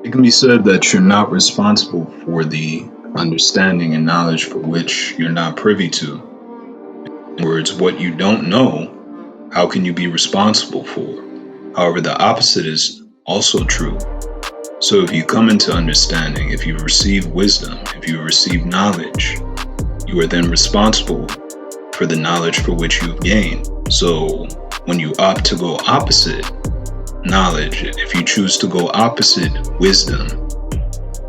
It can be said that you're not responsible for the understanding and knowledge for which you're not privy to. In words, what you don't know, how can you be responsible for? However, the opposite is also true. So if you come into understanding, if you've received wisdom, if you've received knowledge, you are then responsible for the knowledge for which you've gained. So when you opt to go opposite knowledge, if you choose to go opposite wisdom,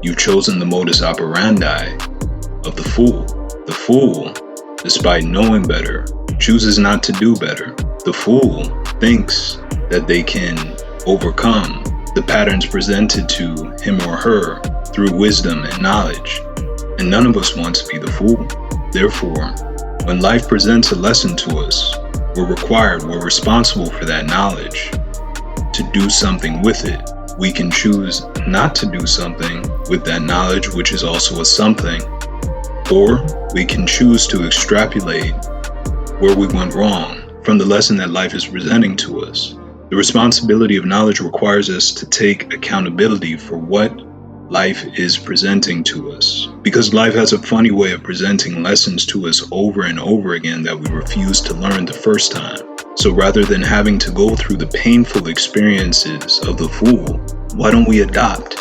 you've chosen the modus operandi of the fool. The fool, despite knowing better, chooses not to do better. The fool thinks that they can overcome the patterns presented to him or her through wisdom and knowledge. And none of us want to be the fool. Therefore, when life presents a lesson to us, we're responsible for that knowledge to do something with it. We can choose not to do something with that knowledge, which is also a something, or we can choose to extrapolate where we went wrong from the lesson that life is presenting to us. The responsibility of knowledge requires us to take accountability for what life is presenting to us, because life has a funny way of presenting lessons to us over and over again that we refuse to learn the first time. So rather than having to go through the painful experiences of the fool, why don't we adopt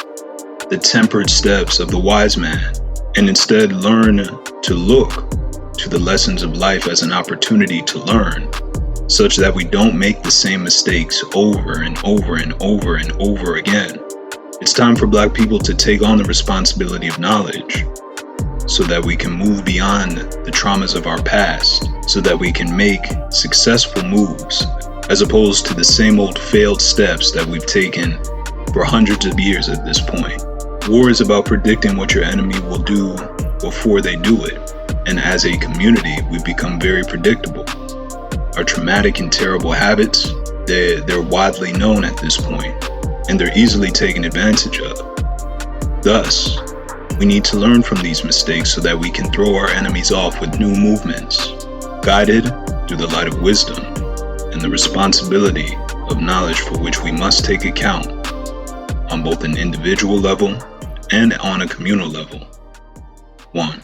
the tempered steps of the wise man and instead learn to look to the lessons of life as an opportunity to learn, such that we don't make the same mistakes over and over and over and over again. It's time for Black people to take on the responsibility of knowledge so that we can move beyond the traumas of our past, so that we can make successful moves as opposed to the same old failed steps that we've taken for hundreds of years at this point. War is about predicting what your enemy will do before they do it. And as a community, we've become very predictable. Our traumatic and terrible habits, they're widely known at this point, and they're easily taken advantage of. Thus, we need to learn from these mistakes so that we can throw our enemies off with new movements, guided through the light of wisdom and the responsibility of knowledge for which we must take account on both an individual level and on a communal level. 1.